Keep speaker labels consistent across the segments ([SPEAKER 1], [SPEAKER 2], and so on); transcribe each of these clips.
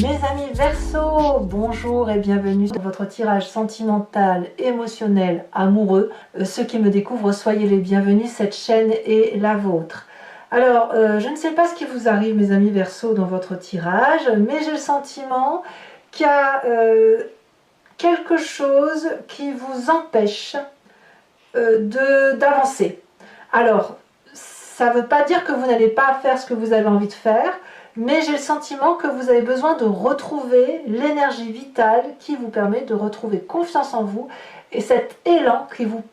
[SPEAKER 1] Mes amis Verseau, bonjour et bienvenue sur votre tirage sentimental, émotionnel, amoureux. Ceux qui me découvrent, soyez les bienvenus, cette chaîne est la vôtre. Alors, je ne sais pas ce qui vous arrive mes amis Verseau dans votre tirage, mais j'ai le sentiment qu'il y a quelque chose qui vous empêche d'avancer. Alors, ça ne veut pas dire que vous n'allez pas faire ce que vous avez envie de faire, mais j'ai le sentiment que vous avez besoin de retrouver l'énergie vitale qui vous permet de retrouver confiance en vous et cet élan qui vous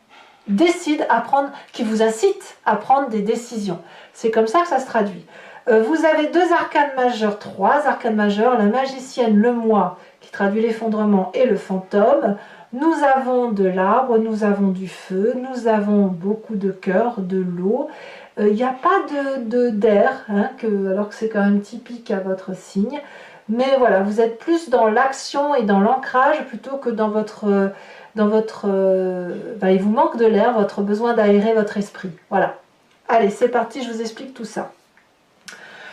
[SPEAKER 1] décide à prendre, qui vous incite à prendre des décisions. C'est comme ça que ça se traduit. Vous avez deux arcanes majeures, trois arcanes majeures, la magicienne, le moi, qui traduit l'effondrement, et le fantôme. Nous avons de l'arbre, nous avons du feu, nous avons beaucoup de cœur, de l'eau. Il n'y a pas d'air, hein, alors que c'est quand même typique à votre signe. Mais voilà, vous êtes plus dans l'action et dans l'ancrage plutôt que dans votre... il vous manque de l'air, votre besoin d'aérer votre esprit. Voilà. Allez, c'est parti, je vous explique tout ça.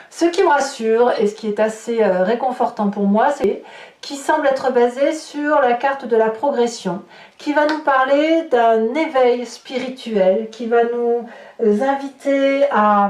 [SPEAKER 1] Ce qui me rassure et ce qui est assez réconfortant pour moi, c'est qui semble être basé sur la carte de la progression, qui va nous parler d'un éveil spirituel, qui va nous inviter à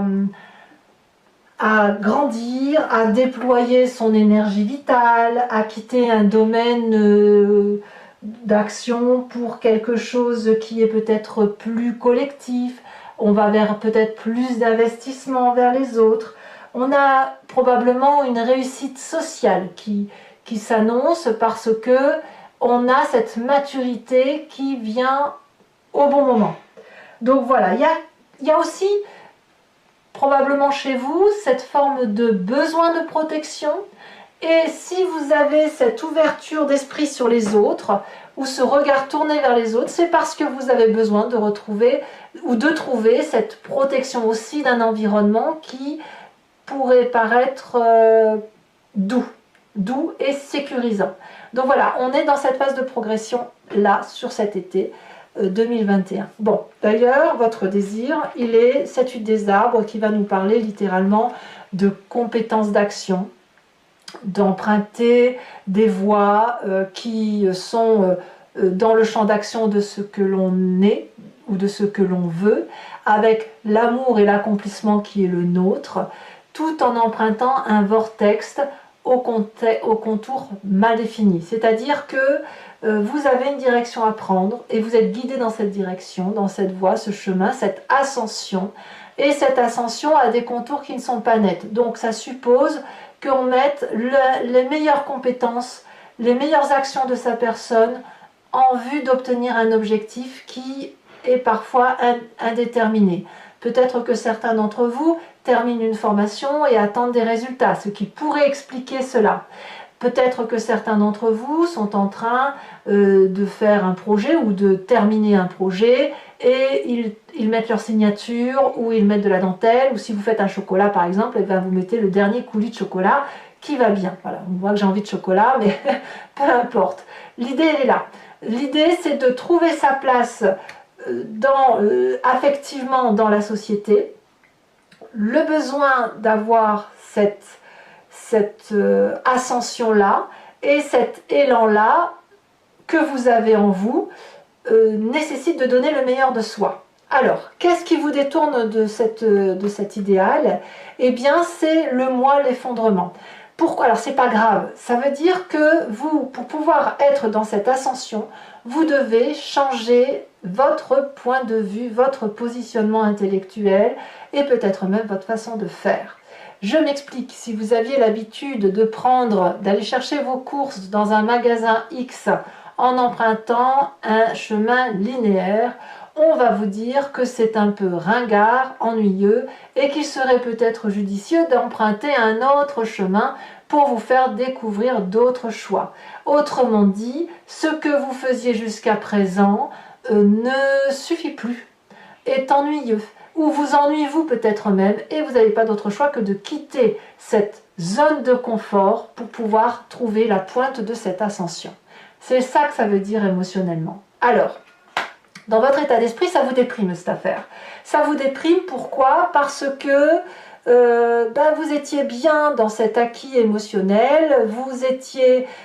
[SPEAKER 1] grandir, à déployer son énergie vitale, à quitter un domaine d'action pour quelque chose qui est peut-être plus collectif. On va vers peut-être plus d'investissement vers les autres. On a probablement une réussite sociale qui s'annonce parce que on a cette maturité qui vient au bon moment. Donc voilà, il y a aussi probablement chez vous cette forme de besoin de protection. Et si vous avez cette ouverture d'esprit sur les autres, ou ce regard tourné vers les autres, c'est parce que vous avez besoin de retrouver ou de trouver cette protection aussi d'un environnement qui pourrait paraître doux et sécurisant. Donc voilà, on est dans cette phase de progression là, sur cet été 2021. Bon, d'ailleurs, votre désir, il est cette huile des arbres qui va nous parler littéralement de compétences d'action, d'emprunter des voies qui sont dans le champ d'action de ce que l'on est ou de ce que l'on veut, avec l'amour et l'accomplissement qui est le nôtre, tout en empruntant un vortex au contour mal défini. C'est-à-dire que vous avez une direction à prendre et vous êtes guidé dans cette direction, dans cette voie, ce chemin, cette ascension. Et cette ascension a des contours qui ne sont pas nets. Donc ça suppose qu'on mette les meilleures compétences, les meilleures actions de sa personne en vue d'obtenir un objectif qui est parfois indéterminé. Peut-être que certains d'entre vous terminent une formation et attendent des résultats, ce qui pourrait expliquer cela. Peut-être que certains d'entre vous sont en train de faire un projet ou de terminer un projet et ils mettent leur signature ou ils mettent de la dentelle, ou si vous faites un chocolat par exemple, et bien vous mettez le dernier coulis de chocolat qui va bien. Voilà, on voit que j'ai envie de chocolat, mais peu importe. L'idée elle est là. L'idée c'est de trouver sa place affectivement dans la société, le besoin d'avoir cette ascension-là et cet élan-là que vous avez en vous nécessite de donner le meilleur de soi. Alors, qu'est-ce qui vous détourne de cet idéal? Eh bien, c'est le moi, l'effondrement. Pourquoi? Alors, c'est pas grave. Ça veut dire que vous, pour pouvoir être dans cette ascension, vous devez changer votre point de vue, votre positionnement intellectuel et peut-être même votre façon de faire. Je m'explique, si vous aviez l'habitude d'aller chercher vos courses dans un magasin X en empruntant un chemin linéaire, on va vous dire que c'est un peu ringard, ennuyeux et qu'il serait peut-être judicieux d'emprunter un autre chemin pour vous faire découvrir d'autres choix. Autrement dit, ce que vous faisiez jusqu'à présent ne suffit plus, est ennuyeux, ou vous ennuyez-vous peut-être même, et vous n'avez pas d'autre choix que de quitter cette zone de confort pour pouvoir trouver la pointe de cette ascension. C'est ça que ça veut dire émotionnellement. Alors, dans votre état d'esprit, ça vous déprime cette affaire. Ça vous déprime, pourquoi? Parce que vous étiez bien dans cet acquis émotionnel,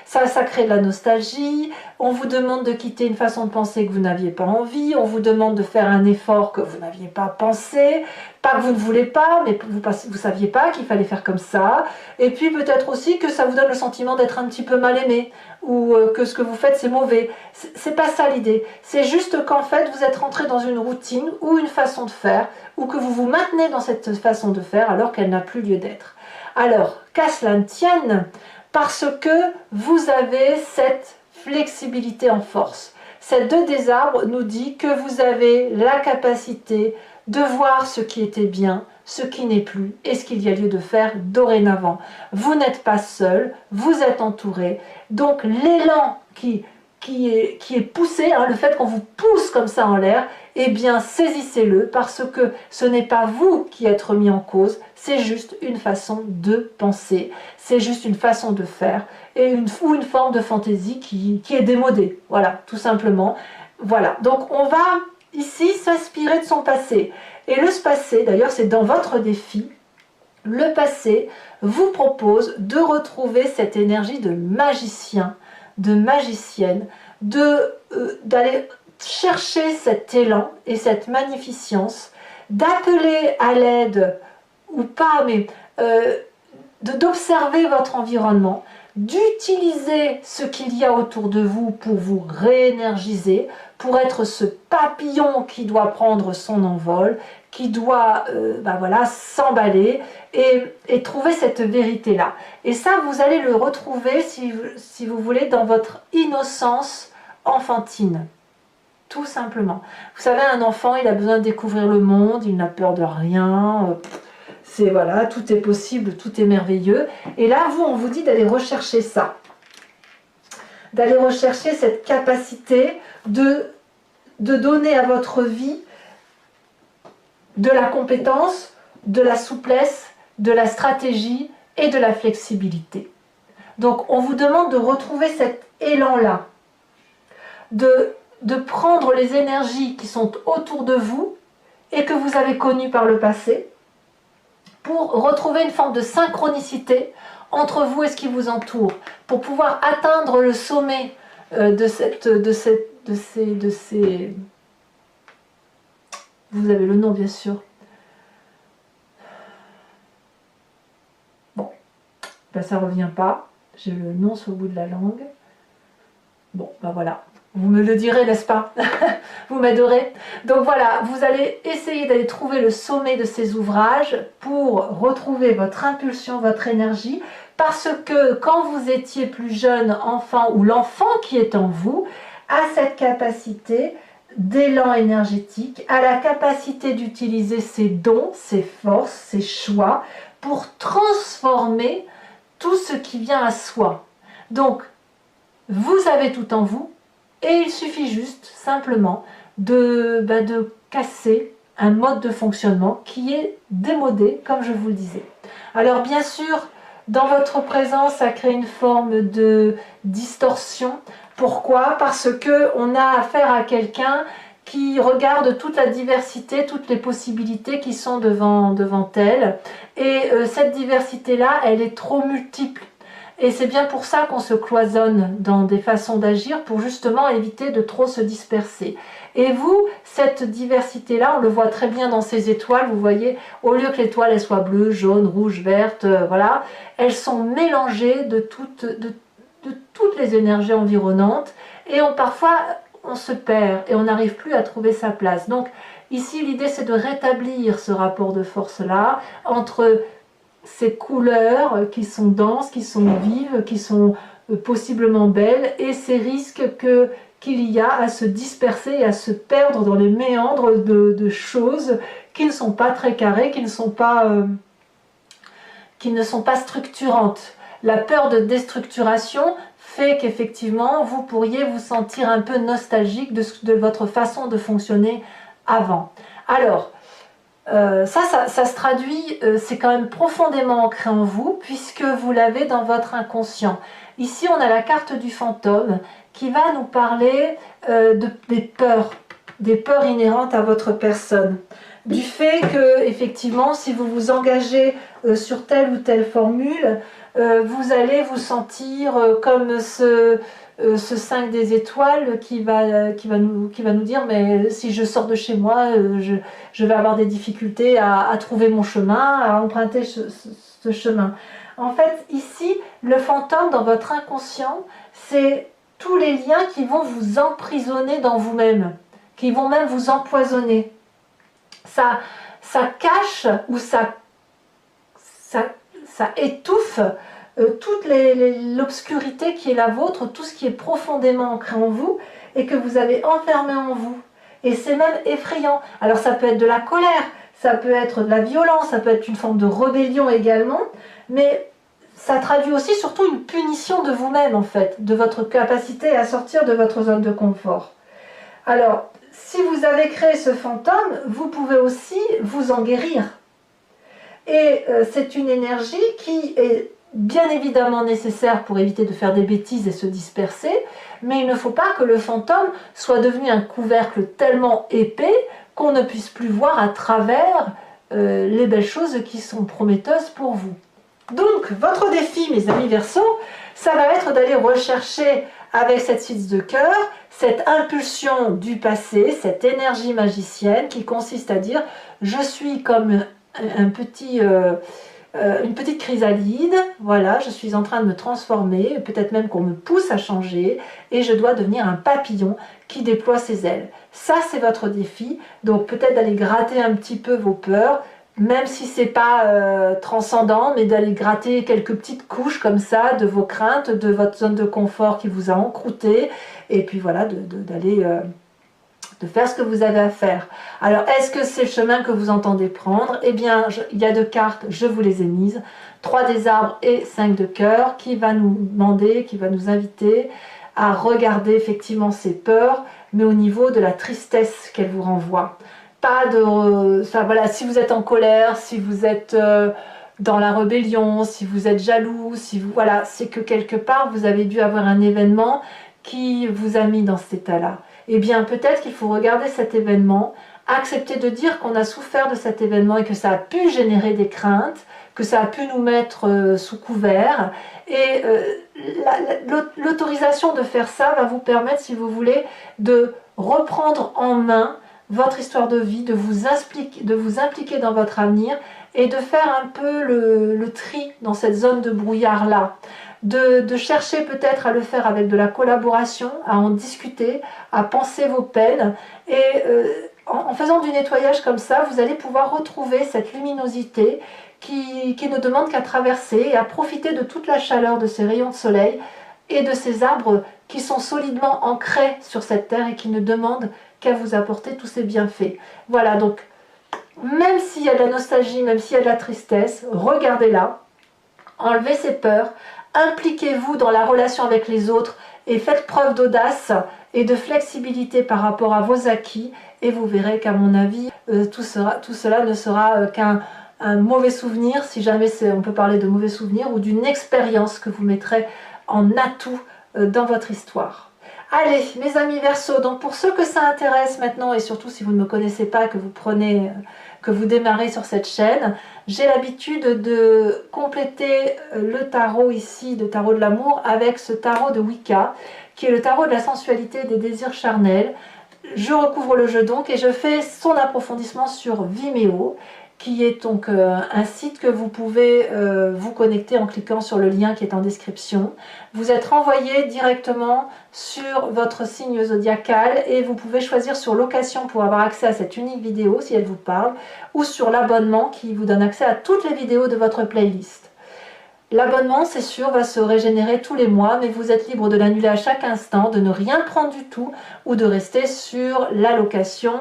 [SPEAKER 1] ça crée de la nostalgie, on vous demande de quitter une façon de penser que vous n'aviez pas envie, on vous demande de faire un effort que vous n'aviez pas pensé, pas que vous ne voulez pas, mais vous saviez pas qu'il fallait faire comme ça, et puis peut-être aussi que ça vous donne le sentiment d'être un petit peu mal aimé, ou que ce que vous faites c'est mauvais. C'est pas ça l'idée, c'est juste qu'en fait vous êtes rentré dans une routine ou une façon de faire, ou que vous vous maintenez dans cette façon de faire alors qu'elle n'a plus lieu d'être. Alors, qu'à cela ne tienne, parce que vous avez cette flexibilité en force. Cette 2 des arbres nous dit que vous avez la capacité de voir ce qui était bien, ce qui n'est plus et ce qu'il y a lieu de faire dorénavant. Vous n'êtes pas seul, vous êtes entouré. Donc l'élan qui est poussé, le fait qu'on vous pousse comme ça en l'air, eh bien saisissez-le parce que ce n'est pas vous qui êtes remis en cause, c'est juste une façon de penser, c'est juste une façon de faire et ou une forme de fantaisie qui est démodée, voilà, tout simplement. Voilà, donc on va ici s'inspirer de son passé. Et le passé, d'ailleurs c'est dans votre défi, le passé vous propose de retrouver cette énergie de magicien, de magicienne, d'aller chercher cet élan et cette magnificence, d'appeler à l'aide, ou pas, mais d'observer votre environnement, d'utiliser ce qu'il y a autour de vous pour vous réénergiser, pour être ce papillon qui doit prendre son envol, qui doit s'emballer et trouver cette vérité-là. Et ça, vous allez le retrouver, si vous voulez, dans votre innocence enfantine. Tout simplement. Vous savez, un enfant, il a besoin de découvrir le monde, il n'a peur de rien. Voilà, tout est possible, tout est merveilleux. Et là, on vous dit d'aller rechercher ça. D'aller rechercher cette capacité de donner à votre vie de la compétence, de la souplesse, de la stratégie et de la flexibilité. Donc, on vous demande de retrouver cet élan-là, de prendre les énergies qui sont autour de vous et que vous avez connues par le passé, pour retrouver une forme de synchronicité entre vous et ce qui vous entoure, pour pouvoir atteindre le sommet de ces... Vous avez le nom, bien sûr. Bon, ça ne revient pas. J'ai le nom sur le bout de la langue. Bon, voilà. Vous me le direz, n'est-ce pas? Vous m'aiderez. Donc voilà, vous allez essayer d'aller trouver le sommet de ces ouvrages pour retrouver votre impulsion, votre énergie, parce que quand vous étiez plus jeune enfant, ou l'enfant qui est en vous, a cette capacité d'élan énergétique, a la capacité d'utiliser ses dons, ses forces, ses choix, pour transformer tout ce qui vient à soi. Donc, vous avez tout en vous, et il suffit juste, simplement, de casser un mode de fonctionnement qui est démodé, comme je vous le disais. Alors bien sûr, dans votre présence, ça crée une forme de distorsion. Pourquoi? Parce qu'on a affaire à quelqu'un qui regarde toute la diversité, toutes les possibilités qui sont devant elle. Et cette diversité-là, elle est trop multiple. Et c'est bien pour ça qu'on se cloisonne dans des façons d'agir, pour justement éviter de trop se disperser. Et vous, cette diversité-là, on le voit très bien dans ces étoiles, vous voyez, au lieu que l'étoile elle soit bleue, jaune, rouge, verte, voilà, elles sont mélangées de toutes les énergies environnantes, et parfois on se perd et on n'arrive plus à trouver sa place. Donc ici, l'idée c'est de rétablir ce rapport de force-là, entre ces couleurs qui sont denses, qui sont vives, qui sont possiblement belles, et ces risques qu'il y a à se disperser et à se perdre dans les méandres de choses qui ne sont pas très carrées, qui ne sont pas structurantes. La peur de déstructuration fait qu'effectivement vous pourriez vous sentir un peu nostalgique de votre façon de fonctionner avant. Alors, ça se traduit, c'est quand même profondément ancré en vous, puisque vous l'avez dans votre inconscient. Ici, on a la carte du fantôme qui va nous parler des peurs. des peurs inhérentes à votre personne. Du fait que, effectivement, si vous vous engagez sur telle ou telle formule, vous allez vous sentir comme ce 5 des étoiles qui va nous dire mais si je sors de chez moi, je vais avoir des difficultés à trouver mon chemin, à emprunter ce chemin. En fait, ici, le fantôme dans votre inconscient, c'est tous les liens qui vont vous emprisonner dans vous-même, qui vont même vous empoisonner. Ça cache ou ça étouffe toute l'obscurité qui est la vôtre, tout ce qui est profondément ancré en vous et que vous avez enfermé en vous. Et c'est même effrayant. Alors ça peut être de la colère, ça peut être de la violence, ça peut être une forme de rébellion également, mais ça traduit aussi surtout une punition de vous-même en fait, de votre capacité à sortir de votre zone de confort. Alors, si vous avez créé ce fantôme, vous pouvez aussi vous en guérir. Et c'est une énergie qui est bien évidemment nécessaire pour éviter de faire des bêtises et se disperser, mais il ne faut pas que le fantôme soit devenu un couvercle tellement épais qu'on ne puisse plus voir à travers les belles choses qui sont prometteuses pour vous. Donc, votre défi, mes amis Verseaux, ça va être d'aller rechercher avec cette 6 de cœur, cette impulsion du passé, cette énergie magicienne qui consiste à dire « je suis comme une petite chrysalide, voilà, je suis en train de me transformer, peut-être même qu'on me pousse à changer, et je dois devenir un papillon qui déploie ses ailes. » Ça, c'est votre défi, donc peut-être d'aller gratter un petit peu vos peurs, même si c'est pas transcendant, mais d'aller gratter quelques petites couches comme ça de vos craintes, de votre zone de confort qui vous a encrouté, et puis voilà, d'aller de faire ce que vous avez à faire. Alors, est-ce que c'est le chemin que vous entendez prendre? Eh bien, il y a 2 cartes, je vous les ai mises, 3 des arbres et 5 de cœur, qui va nous demander, qui va nous inviter à regarder effectivement ces peurs, mais au niveau de la tristesse qu'elles vous renvoient. Pas de... voilà, si vous êtes en colère, si vous êtes dans la rébellion, si vous êtes jaloux, si vous... Voilà, c'est que quelque part, vous avez dû avoir un événement qui vous a mis dans cet état-là. Eh bien, peut-être qu'il faut regarder cet événement, accepter de dire qu'on a souffert de cet événement et que ça a pu générer des craintes, que ça a pu nous mettre sous couvert. Et l'autorisation de faire ça va vous permettre, si vous voulez, de reprendre en main votre histoire de vie, de vous impliquer dans votre avenir et de faire un peu le tri dans cette zone de brouillard-là. De chercher peut-être à le faire avec de la collaboration, à en discuter, à penser vos peines. Et en faisant du nettoyage comme ça, vous allez pouvoir retrouver cette luminosité qui ne demande qu'à traverser et à profiter de toute la chaleur de ces rayons de soleil et de ces arbres qui sont solidement ancrés sur cette terre et qui ne demandent qu'à vous apporter tous ces bienfaits. Voilà, donc même s'il y a de la nostalgie, même s'il y a de la tristesse, regardez-la, enlevez ces peurs, impliquez-vous dans la relation avec les autres et faites preuve d'audace et de flexibilité par rapport à vos acquis et vous verrez qu'à mon avis, tout cela ne sera qu'un mauvais souvenir, si jamais on peut parler de mauvais souvenir, ou d'une expérience que vous mettrez en atout dans votre histoire. Allez, mes amis Verseaux, donc pour ceux que ça intéresse maintenant, et surtout si vous ne me connaissez pas, que vous démarrez sur cette chaîne, j'ai l'habitude de compléter le tarot ici, le tarot de l'amour, avec ce tarot de Wicca, qui est le tarot de la sensualité et des désirs charnels. Je recouvre le jeu donc et je fais son approfondissement sur Vimeo, qui est donc un site que vous pouvez vous connecter en cliquant sur le lien qui est en description. Vous êtes renvoyé directement sur votre signe zodiacal et vous pouvez choisir sur location pour avoir accès à cette unique vidéo si elle vous parle, ou sur l'abonnement qui vous donne accès à toutes les vidéos de votre playlist. L'abonnement, c'est sûr, va se régénérer tous les mois, mais vous êtes libre de l'annuler à chaque instant, de ne rien prendre du tout ou de rester sur la location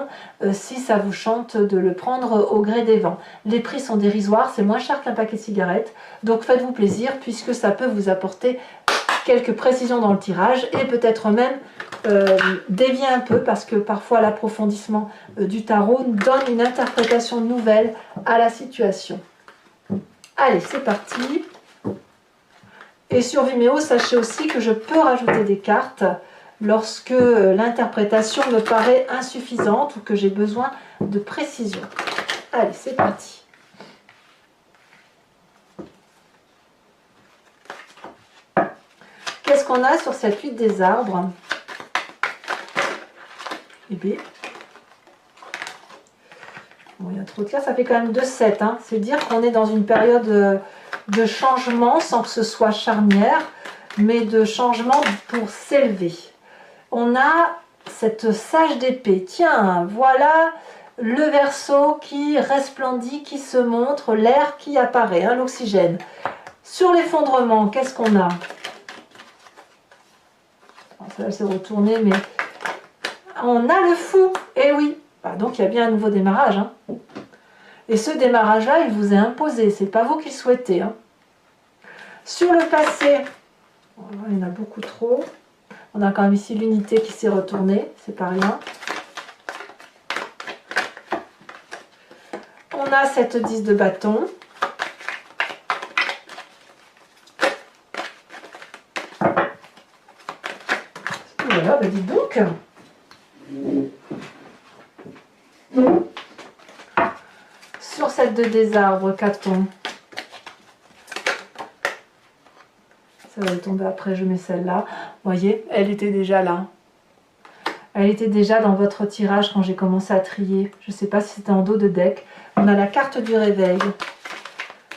[SPEAKER 1] si ça vous chante de le prendre au gré des vents. Les prix sont dérisoires, c'est moins cher qu'un paquet de cigarettes, donc faites-vous plaisir puisque ça peut vous apporter quelques précisions dans le tirage et peut-être même dévier un peu parce que parfois l'approfondissement du tarot donne une interprétation nouvelle à la situation. Allez, c'est parti! Et sur Vimeo, sachez aussi que je peux rajouter des cartes lorsque l'interprétation me paraît insuffisante ou que j'ai besoin de précision. Allez, c'est parti. Qu'est-ce qu'on a sur cette huile des arbres? Eh bien, bon, il y a trop de cartes, ça fait quand même 2-7. Hein. C'est dire qu'on est dans une période de changement sans que ce soit charnière, mais de changement pour s'élever. On a cette sage d'épée. Tiens, voilà le Verseau qui resplendit, qui se montre, l'air qui apparaît, hein, l'oxygène. Sur l'effondrement, qu'est-ce qu'on a? Ça va se retourner, mais on a le fou. Eh oui, bah, donc il y a bien un nouveau démarrage. Hein. Et ce démarrage-là, il vous est imposé. C'est pas vous qui le souhaitez. Hein. Sur le passé, il y en a beaucoup trop. On a quand même ici l'unité qui s'est retournée. C'est pas rien. On a cette 10 de bâton. Voilà, bah dites donc. Sur cette 2 des arbres, qu'a-t-on? Ça va tomber après, je mets celle-là. Vous voyez, elle était déjà là. Elle était déjà dans votre tirage quand j'ai commencé à trier. Je ne sais pas si c'était en dos de deck. On a la carte du réveil.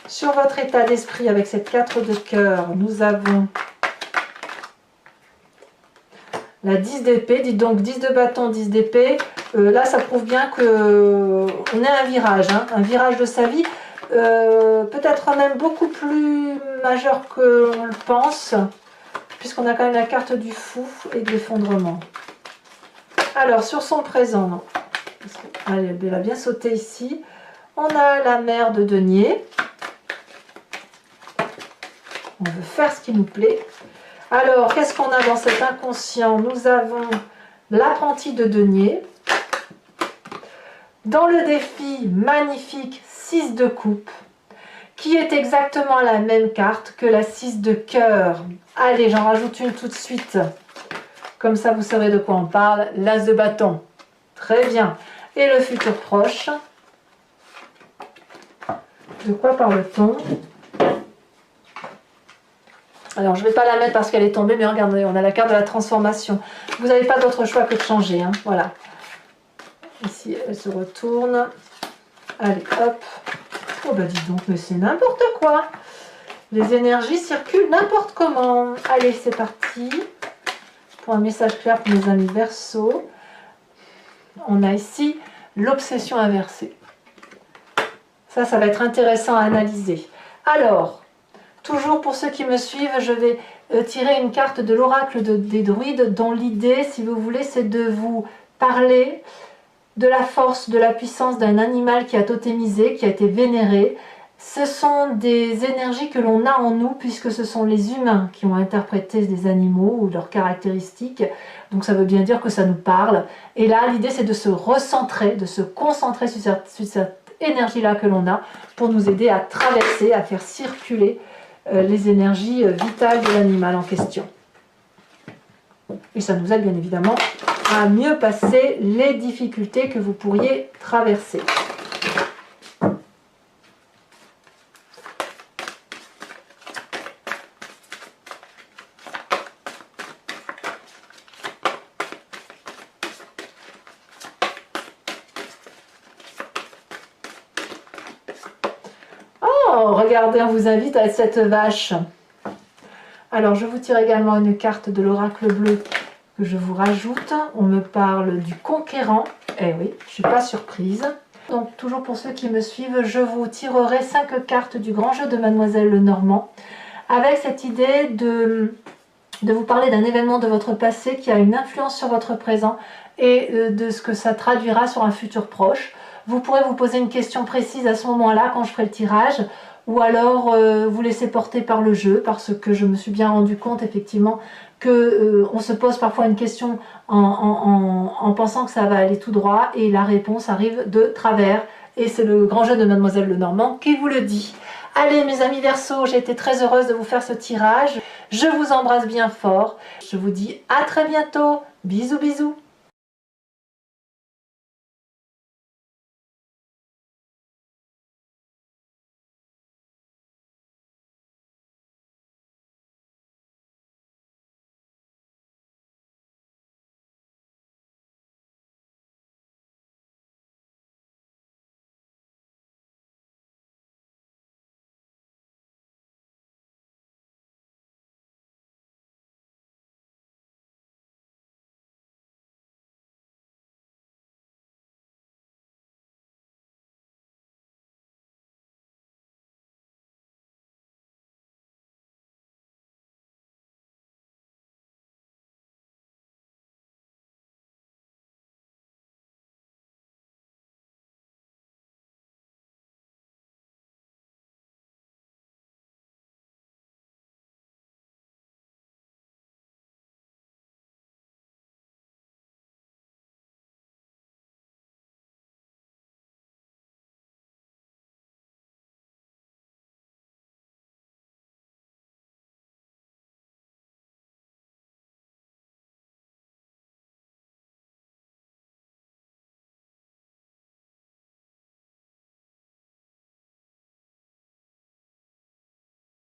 [SPEAKER 1] Sur votre état d'esprit, avec cette 4 de cœur, nous avons la 10 d'épée. Dites donc 10 de bâton, 10 d'épée. Là, ça prouve bien qu'on est à un virage. Hein, un virage de sa vie. Peut-être même beaucoup plus majeur que l'on le pense. Puisqu'on a quand même la carte du fou et de l'effondrement. Alors, sur son présent, non. Allez, elle a bien sauté ici. On a la mère de denier. On veut faire ce qui nous plaît. Alors, qu'est-ce qu'on a dans cet inconscient? Nous avons l'apprenti de denier. Dans le défi magnifique 6 de coupe, qui est exactement la même carte que la 6 de cœur. Allez, j'en rajoute une tout de suite. Comme ça, vous saurez de quoi on parle. L'as de bâton. Très bien. Et le futur proche. De quoi parle-t-on? Alors, je ne vais pas la mettre parce qu'elle est tombée, mais regardez, on a la carte de la transformation. Vous n'avez pas d'autre choix que de changer. Hein. Voilà. Ici, elle se retourne. Allez, hop. Oh, bah dis donc, mais c'est n'importe quoi. Les énergies circulent n'importe comment. Allez, c'est parti. Pour un message clair pour mes amis Verseau. On a ici l'obsession inversée. Ça va être intéressant à analyser. Alors, toujours pour ceux qui me suivent, je vais tirer une carte de l'oracle des druides dont l'idée, si vous voulez, c'est de vous parler de la force, de la puissance d'un animal qui a totémisé, qui a été vénéré. Ce sont des énergies que l'on a en nous puisque ce sont les humains qui ont interprété des animaux ou leurs caractéristiques. Donc ça veut bien dire que ça nous parle. Et là, l'idée c'est de se recentrer, de se concentrer sur cette énergie-là que l'on a pour nous aider à traverser, à faire circuler les énergies vitales de l'animal en question. Et ça nous aide bien évidemment à mieux passer les difficultés que vous pourriez traverser. Oh, regardez, on vous invite à cette vache. Alors, je vous tire également une carte de l'oracle bleu que je vous rajoute. On me parle du conquérant. Eh oui, je ne suis pas surprise. Donc, toujours pour ceux qui me suivent, je vous tirerai 5 cartes du grand jeu de Mademoiselle Lenormand, avec cette idée de vous parler d'un événement de votre passé qui a une influence sur votre présent et de ce que ça traduira sur un futur proche. Vous pourrez vous poser une question précise à ce moment-là quand je ferai le tirage, ou alors vous laisser porter par le jeu, parce que je me suis bien rendu compte effectivement que on se pose parfois une question en pensant que ça va aller tout droit et la réponse arrive de travers, et c'est le grand jeu de Mademoiselle Lenormand qui vous le dit. Allez mes amis Verseaux, j'ai été très heureuse de vous faire ce tirage. Je vous embrasse bien fort. Je vous dis à très bientôt. Bisous bisous.